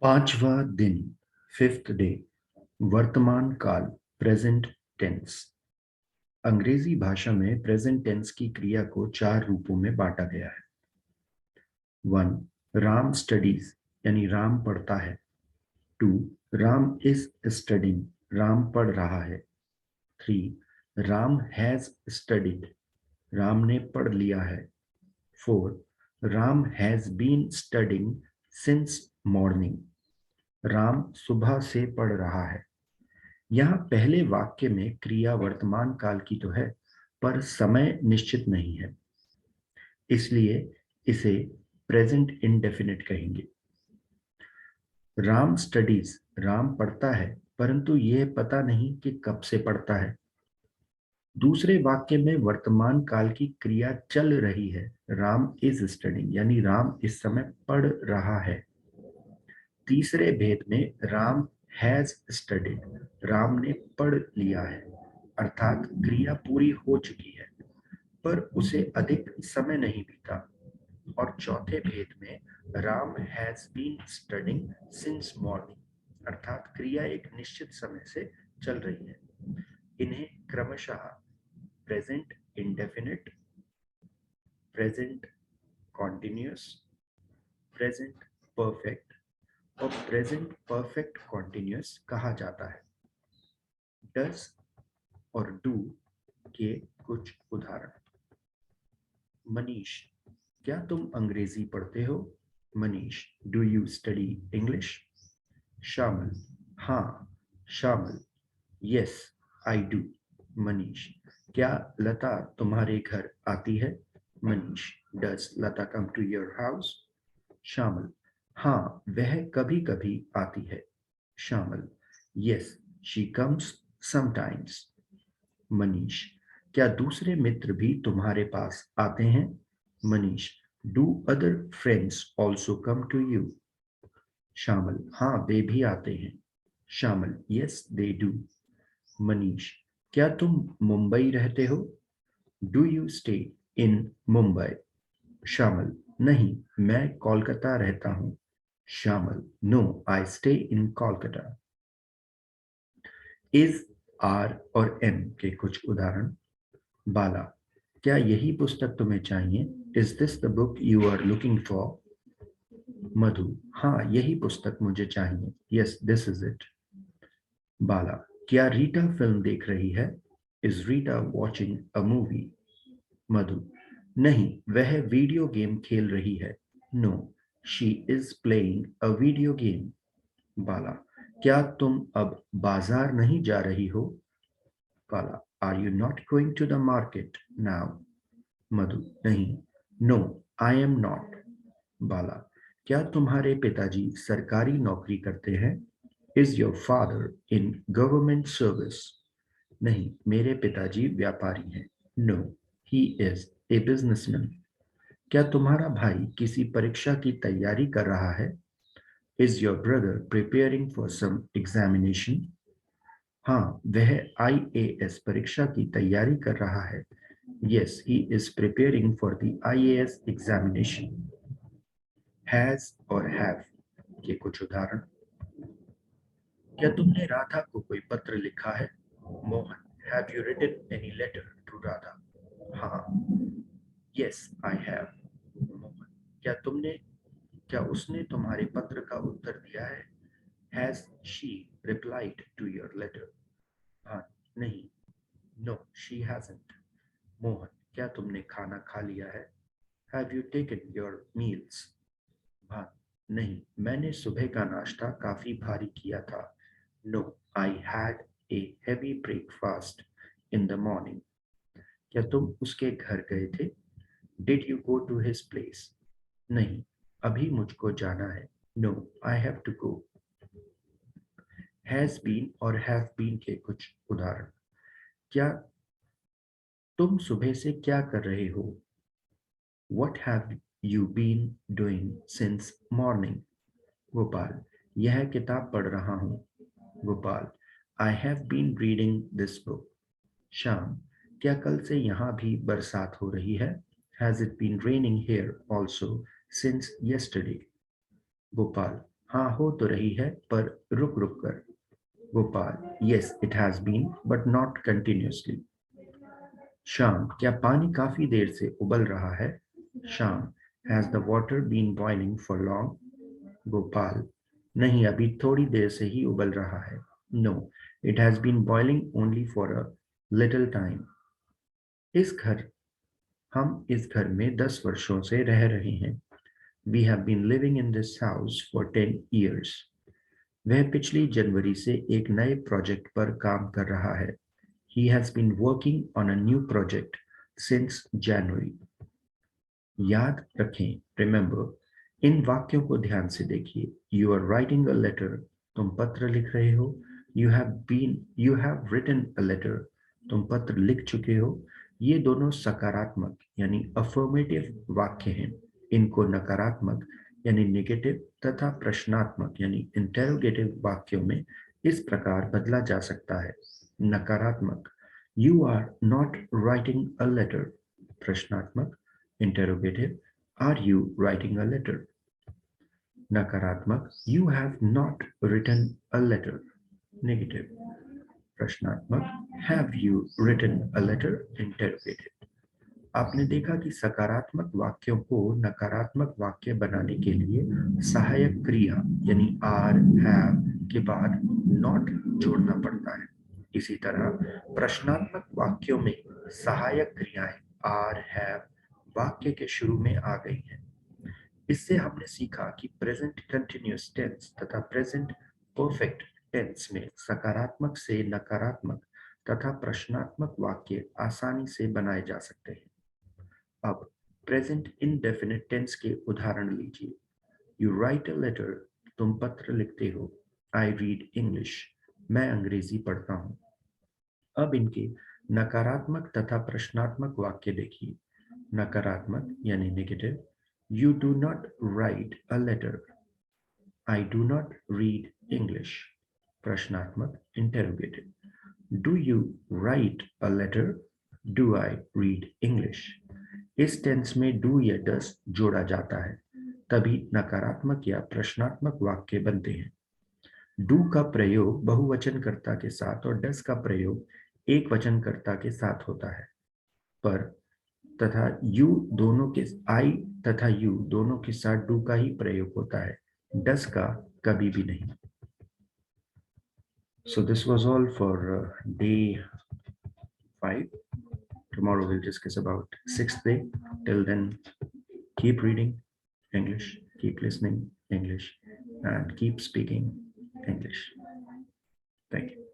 पांचवा दिन, fifth day. वर्तमान काल, प्रेजेंट टेंस। अंग्रेजी भाषा में प्रेजेंट टेंस की क्रिया को चार रूपों में बांटा गया है। 1. राम स्टडीज, यानी राम पढ़ता है। 2. राम इज स्टडिंग, राम पढ़ रहा है। 3. राम हैज स्टडीड, राम ने पढ़ लिया है। 4. Ram has been studying since morning, Ram सुबह से पढ़ रहा है। यहाँ पहले वाक्य में क्रिया वर्तमान काल की तो है, पर समय निश्चित नहीं है, इसलिए इसे प्रेजेंट इंडेफिनिट कहेंगे। राम स्टडीज, राम पढ़ता है, परंतु यह पता नहीं कि कब से पढ़ता है। दूसरे वाक्य में वर्तमान काल की क्रिया चल रही है, राम इज स्टडिंग, यानी राम इस समय पढ़ रहा है। तीसरे भेद में राम हैज स्टडीड, राम ने पढ़ लिया है, अर्थात क्रिया पूरी हो चुकी है पर उसे अधिक समय नहीं बीता। और चौथे भेद में Ram has been studying since morning, अर्थात क्रिया एक निश्चित समय से चल रही है। इन्हें क्रमशः present indefinite, present continuous, present perfect और प्रेजेंट परफेक्ट कॉन्टिन्यूअस कहा जाता है। डज और डू के कुछ उदाहरण। मनीष, क्या तुम अंग्रेजी पढ़ते हो? Manish, do you study English? शामिल, हाँ। शामिल, यस आई डू। मनीष, क्या लता तुम्हारे घर आती है? Manish, does Lata come to your house? Shamil, हाँ, वह कभी कभी आती है। Shamil, yes she comes sometimes. Manish, क्या दूसरे मित्र भी तुम्हारे पास आते हैं? Manish, do other friends also come to you? Shamil, हाँ, वे भी आते हैं। शामिल, यस दे डू। मनीष, क्या तुम मुंबई रहते हो? Do you stay in Mumbai? शामिल, नहीं, मैं कोलकाता रहता हूँ। शामिल, no I stay in Kolkata. Is, are और एम के कुछ उदाहरण। बाला, क्या यही पुस्तक तुम्हें चाहिए? Is this the book you are looking for? Madhu, हाँ, यही पुस्तक मुझे चाहिए। Yes this is it. Bala, क्या रीटा फिल्म देख रही है? Is Rita watching a movie? Madhu, नहीं, वह वीडियो गेम खेल रही है। No, she is playing a video game. Bala, क्या तुम अब बाजार नहीं जा रही हो? Bala, are you not going to the market now? Madhu, नहीं, no I am not. Bala, क्या तुम्हारे पिताजी सरकारी नौकरी करते हैं? Is your father in government service? नहीं, मेरे पिताजी व्यापारी हैं। No, he is a businessman. क्या तुम्हारा भाई किसी परीक्षा की तैयारी कर रहा है? Is your brother preparing for some examination? हाँ, वह आईएएस परीक्षा की तैयारी कर रहा है। Yes, he is preparing for the IAS examination. Has और have के कुछ उदाहरण। क्या तुमने राधा को कोई पत्र लिखा है? Mohan, have you written any letter to Radha? हाँ, yes, I have. मोहन, क्या उसने तुम्हारे पत्र का उत्तर दिया है? Has she replied to your letter? हाँ, नहीं, no, she hasn't. मोहन, क्या तुमने खाना खा लिया है? Have you taken your meals? भान, नहीं, मैंने सुबह का नाश्ता काफी भारी किया था। No, I had a heavy breakfast in the morning. क्या तुम उसके घर गए थे? Did you go to his place? नहीं, अभी मुझको जाना है। No, I have to go. Has been और हैव बीन के कुछ उदाहरण। क्या तुम सुबह से क्या कर रहे हो? What have you been doing since morning? Gopal, यह किताब पढ़ रहा हूँ। Gopal, I have been reading this book. Shyam, क्या कल से यहाँ भी बरसात हो रही है? Has it been raining here also since yesterday? Gopal, हाँ हो तो रही है पर रुक रुक कर. Gopal, yes, it has been, but not continuously. Sham, क्या पानी काफी देर से उबल रहा है? Sham, has the water been boiling for long? Gopal, नहीं अभी थोड़ी देर से ही उबल रहा है. No, it has been boiling only for a little time. इस घर हम इस घर में 10 वर्षों से रह रहे हैं. We have been living in this house for 10 years. वह पिछली जनवरी से एक नए प्रोजेक्ट पर काम कर रहा है. He has been working on a new project since January. याद रखें, remember, इन वाक्यों को ध्यान से देखिए. You are writing a letter, तुम पत्र लिख रहे हो. You have written a letter, तुम पत्र लिख चुके हो. ये दोनों सकारात्मक यानी अफर्मेटिव वाक्य हैं. इनको नकारात्मक यानी नेगेटिव तथा प्रश्नात्मक यानी इंटेरोगेटिव वाक्यों में इस प्रकार बदला जा सकता है. नकारात्मक, You are not writing a letter. प्रश्नात्मक, interrogative, Are you writing a letter? नकारात्मक, You have not written a letter. Negative. प्रश्नात्मक, Have you written a letter? Interrogative. आपने देखा कि सकारात्मक वाक्यों को नकारात्मक वाक्य बनाने के लिए सहायक क्रिया यानी आर, हैव के बाद नॉट जोड़ना पड़ता है. इसी तरह प्रश्नात्मक वाक्यों में सहायक क्रियाएं आर, हैव वाक्य के शुरू में आ गई हैं. इससे हमने सीखा कि प्रेजेंट कंटिन्यूअस टेंस तथा प्रेजेंट परफेक्ट टेंस में सकारात्मक से नकारात्मक तथा प्रश्नात्मक वाक्य आसानी से बनाए जा सकते हैं. अब प्रेजेंट इनडेफिनिट टेंस के उदाहरण लीजिए. यू राइट अ लेटर, तुम पत्र लिखते हो. आई रीड इंग्लिश, मैं अंग्रेजी पढ़ता हूँ. अब इनके नकारात्मक तथा प्रश्नात्मक वाक्य देखिए. नकारात्मक यानी negative, you do not write a letter. I do not read English. प्रश्नात्मक interrogative, do you write a letter. Do I read English. इस टेंस में डू या डस जोड़ा जाता है, तभी नकारात्मक या प्रश्नात्मक वाक्य बनते हैं. डू का प्रयोग बहुवचनकर्ता के साथ और डस का प्रयोग एक वचनकर्ता के साथ होता है. पर तथा यू दोनों के आई तथा यू दोनों के साथ डू का ही प्रयोग होता है, डस का कभी भी नहीं. So this was all for day 5. Tomorrow we'll discuss about 6th day. Till then, keep reading English, keep listening English, and keep speaking English. Thank you.